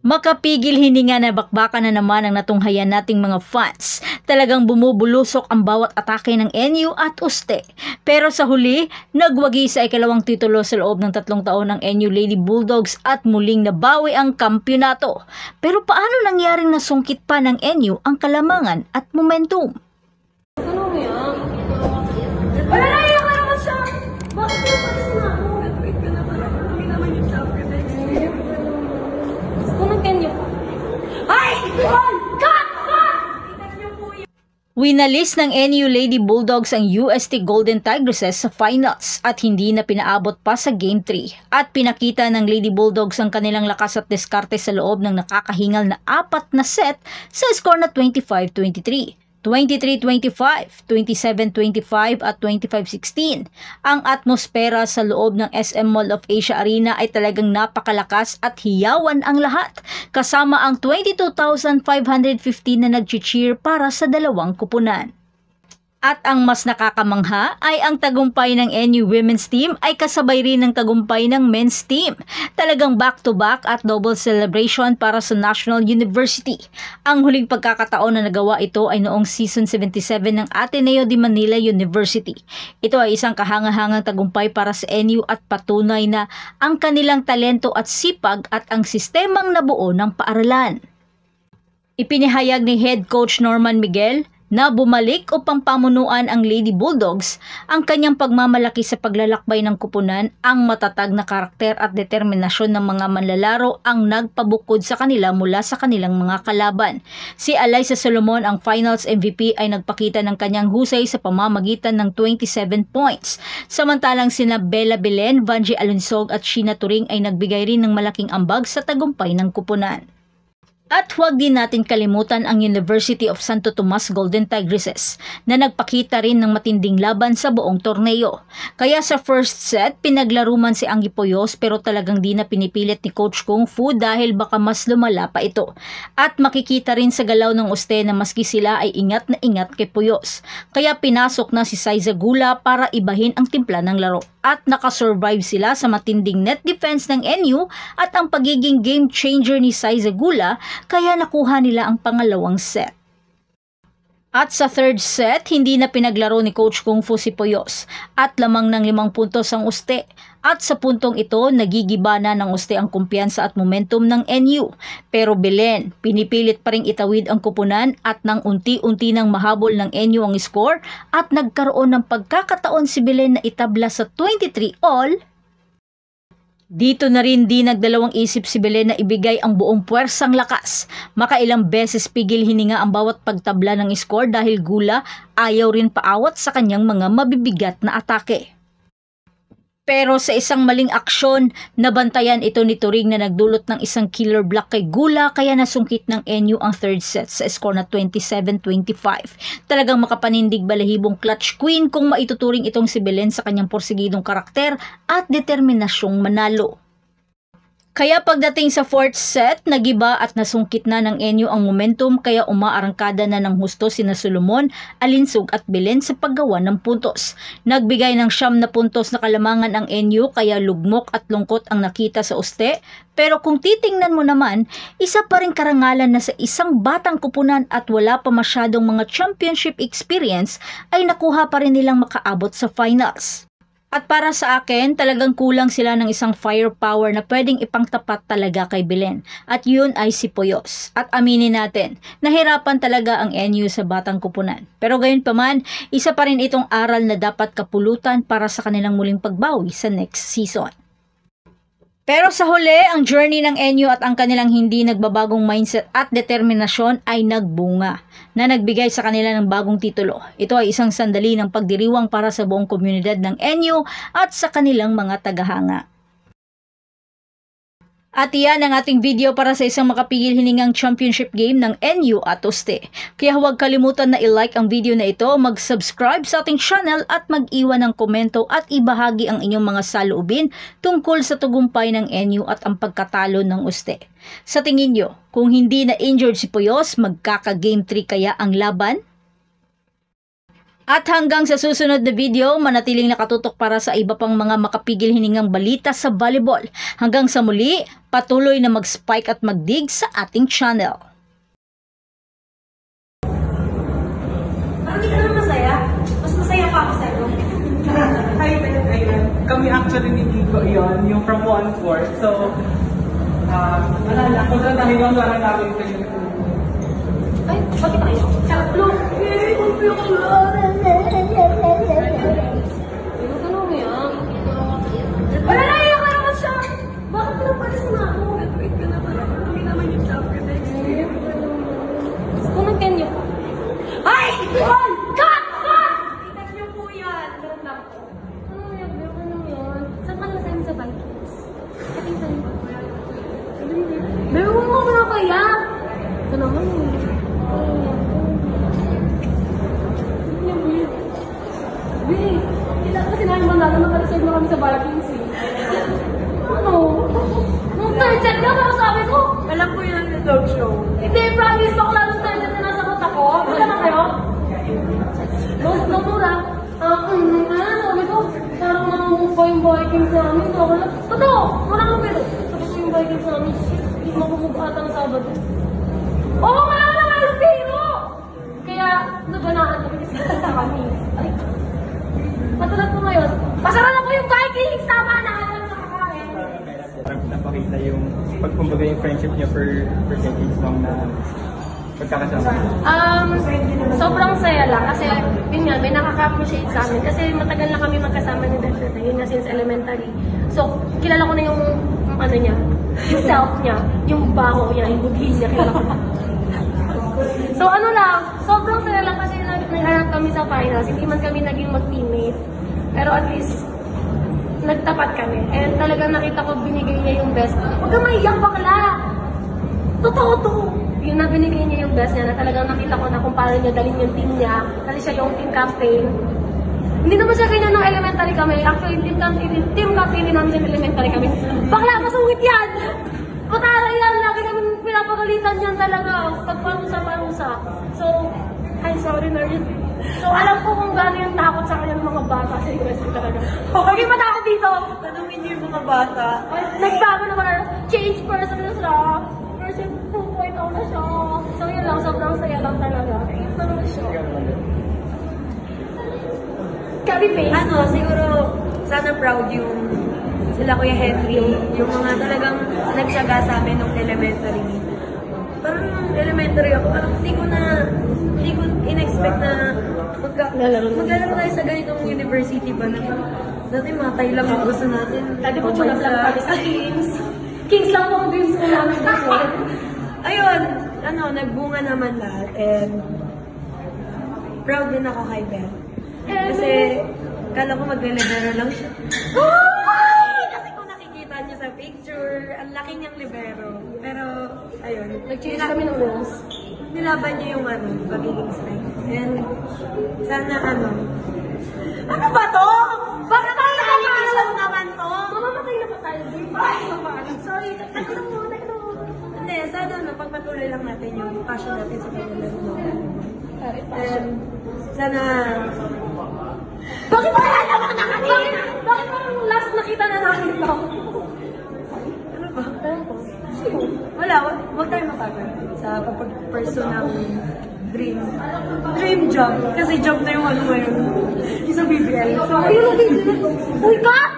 Makapigil hininga na bakbakan na naman ang natunghayan nating mga fans. Talagang bumubulusok ang bawat atake ng NU at Uste. Pero sa huli, nagwagi sa ikalawang titulo sa loob ng 3 taon ng NU Lady Bulldogs at muling nabawi ang kampyonato. Pero paano nangyaring nasungkit pa ng NU ang kalamangan at momentum? Ano yan? Wala na yung naman siya! Bakit yung palis na ako? Wait ka na pala. Hindi naman yung champion na kung nag-kenyo pa. Ay! Cut! Winalis ng NU Lady Bulldogs ang UST Golden Tigresses sa finals at hindi na pinaabot pa sa Game 3. At pinakita ng Lady Bulldogs ang kanilang lakas at diskarte sa loob ng nakakahingal na 4 na set sa score na 25-23. 23-25, 27-25 at 25-16. Ang atmosfera sa loob ng SM Mall of Asia Arena ay talagang napakalakas at hiyawan ang lahat, kasama ang 22,515 na nag-cheer para sa dalawang kupunan. At ang mas nakakamangha ay ang tagumpay ng NU Women's Team ay kasabay rin ng tagumpay ng Men's Team. Talagang back-to-back at double celebration para sa National University. Ang huling pagkakataon na nagawa ito ay noong Season 77 ng Ateneo de Manila University. Ito ay isang kahangahangang tagumpay para sa NU at patunay na ang kanilang talento at sipag at ang sistemang nabuo ng paaralan. Ipinahayag ni Head Coach Norman Miguel na bumalik upang pamunuan ang Lady Bulldogs ang kanyang pagmamalaki sa paglalakbay ng kupunan, ang matatag na karakter at determinasyon ng mga manlalaro ang nagpabukod sa kanila mula sa kanilang mga kalaban. Si Alyssa Solomon, ang Finals MVP, ay nagpakita ng kanyang husay sa pamamagitan ng 27 points. Samantalang sina Bella Belen, Vangie Alunsog at Sheena Turing ay nagbigay rin ng malaking ambag sa tagumpay ng kupunan. At huwag din natin kalimutan ang University of Santo Tomas Golden Tigresses na nagpakita rin ng matinding laban sa buong torneo. Kaya sa first set, pinaglaro man si Anggi Poyos pero talagang di na pinipilit ni Coach Kung Fu dahil baka mas lumala pa ito. At makikita rin sa galaw ng Uste na maski sila ay ingat na ingat kay Poyos. Kaya pinasok na si Saiza Gula para ibahin ang timpla ng laro. At nakasurvive sila sa matinding net defense ng NU at ang pagiging game changer ni Saiza Gula, kaya nakuha nila ang pangalawang set. At sa third set, hindi na pinaglaro ni Coach Kung Fu si Poyos at lamang ng 5 puntos ang Uste. At sa puntong ito, nagigiba na ng Uste ang kumpiyansa at momentum ng NU. Pero Belen, pinipilit pa ring itawid ang kupunan at nang unti-unti nang mahabol ng NU ang score at nagkaroon ng pagkakataon si Belen na itabla sa 23-all. Dito na rin di nagdalawang isip si Belen na ibigay ang buong puwersang lakas. Makailang beses pigil hininga ang bawat pagtabla ng score dahil Gula ayaw rin paawat sa kanyang mga mabibigat na atake. Pero sa isang maling aksyon, nabantayan ito ni Turing na nagdulot ng isang killer block kay Gula kaya nasungkit ng NU ang third set sa score na 27-25. Talagang makapanindig balahibong clutch queen kung maituturing itong si Belen sa kanyang porsigidong karakter at determinasyong manalo. Kaya pagdating sa fourth set, nagiba at nasungkit na ng NU ang momentum kaya umaarangkada na ng husto sina Solomon, Alinsug at Belen sa paggawa ng puntos. Nagbigay ng 9 na puntos na kalamangan ang NU kaya lugmok at lungkot ang nakita sa Uste. Pero kung titingnan mo naman, isa pa rin karangalan na sa isang batang kupunan at wala pa masyadong mga championship experience ay nakuha pa rin nilang makaabot sa finals. At para sa akin, talagang kulang sila ng isang firepower na pwedeng ipangtapat talaga kay Belen. At yun ay si Poyos. At aminin natin, nahirapan talaga ang NU sa batang kupunan. Pero gayon pa man, isa pa rin itong aral na dapat kapulutan para sa kanilang muling pagbawi sa next season. Pero sa huli, ang journey ng NU at ang kanilang hindi nagbabagong mindset at determinasyon ay nagbunga na nagbigay sa kanila ng bagong titulo. Ito ay isang sandali ng pagdiriwang para sa buong komunidad ng NU at sa kanilang mga tagahanga. At iyan ang ating video para sa isang makapigil hiningang championship game ng NU at Uste. Kaya huwag kalimutan na i-like ang video na ito, mag-subscribe sa ating channel at mag-iwan ng komento at ibahagi ang inyong mga saloobin tungkol sa tagumpay ng NU at ang pagkatalo ng Uste. Sa tingin nyo, kung hindi na injured si Poyos, magkaka-game 3 kaya ang laban? At hanggang sa susunod na video, manatiling nakatutok para sa iba pang mga makapigil hiningang balita sa volleyball. Hanggang sa muli, patuloy na mag-spike at mag-dig sa ating channel. Hindi ka naman masaya? Mas masaya pa ako sa'yo. Ayun. Kami actually ni Kiko yun, yung from 1-4. So, wala na. Kung saan dahil lang lang namin kayo. Ay, bakit tayo? Tatlo! Wala na, iyak ka naman siya! Bakit pinapalis na ako? Wait ka na pala. Hindi naman yung chapter next year. Kung nag-tenyo ka. Ay! Ron! Cut! Cut! Itas niyo po yan. Ganun lang po. Ano yan? Ano yan? Saan ka nasayin sa Vikings? Kating sa'yo ba? Bebe mo mo na kaya? Ito naman eh. Wait, kailangan kasi namin manalo na pala na kami sa Vikings eh. Ano? Nung third set ka, ano sabi ko? Alam ko yun ang dog show. Hindi, promise ko lalo third set na nasa mata ko. Wala na kayo? Nura. Sabi ko, parang namumukha yung Vikings namin. Totoo! Parang pero. Sabi ko yung Vikings namin, hindi makumukha atang Sabado. Oo nga, wala nga yung pero! Kaya, nabanaan kami kasi nasa kami. Ay, matulad po ngayon. Pasara na po yung Vikings! Tama na! Alam na kakain. Napakita yung pagkumbaga yung friendship niyo for decades long na pagkakasama. Sobrang saya lang kasi yun nga, may nakaka-appreciate sa amin kasi matagal na kami magkasama ni Dexter na yun na since elementary. So, kilala ko na yung ano niya, yung self niya, yung baho niya, yung budhi niya, kilala ko. So ano lang, sobrang saya lang kasi nagharap kami sa finals, hindi man kami naging mag-teammate. Pero at least, nagtapat kami. And talagang nakita ko binigay niya yung best. Huwag kang maiyak bakla! Totoo to! Yung na binigay niya yung best niya, na talagang nakita ko na kung paano niya dalhin yung team niya. Kasi siya yung team captain. Hindi naman siya ganyan nung elementary kami. Actually, team captain din namin yung elementary kami. Bakla, masungit yan! Matara yan! Lagi kami pinapagalitan yan talaga. Pagparusa-parusa. So, I'm sorry na rin. So, alam ko kung gano'n yung takot sa kanya ng mga bata sa US talaga. Okay, matakot dito! Tanungin niyo yung mga bata. Nagbago naman. Change person na siya. Version 2.0 na siya. So, yun lang. Sobrang saya lang talaga. Ayun na naman siya. Gabi Pay. Siguro, sana proud yung sila Kuya Henry, yung mga talagang nagsiyaga sa amin nung elementary. Parang nung elementary ako, parang hindi ko in-expect na maglalaro tayo sa ganitong university ba na dati matay lang ang gusto natin. Dati po lang kami sa Kings. Kings lang po ang dreams ko namin dito. Ayun, nagbunga naman lahat and proud din ako kay Beth. Kasi kala ko magle-libero lang siya. Kasi kung nakikita niyo sa picture, ang laki niyang libero. Pero, ayun. Nag-change kami ng roles. Nilaban niya yung pagiging strength. And, sana ano ba to? Bakit tayo nakakalaw naman to? Mamamatay na pa tayo. Ay, sorry. Hindi, sana pagpatuloy lang natin yung passion natin sa paglalaro. And, sana Bakit wala naman na kami? Bakit parang last nakita na namin ito? ano ba? Wala, huwag tayo matagal sa pag-pursue ng dream job. Kasi job na yung ngayon. Yung sa BBL. So, Uy, God!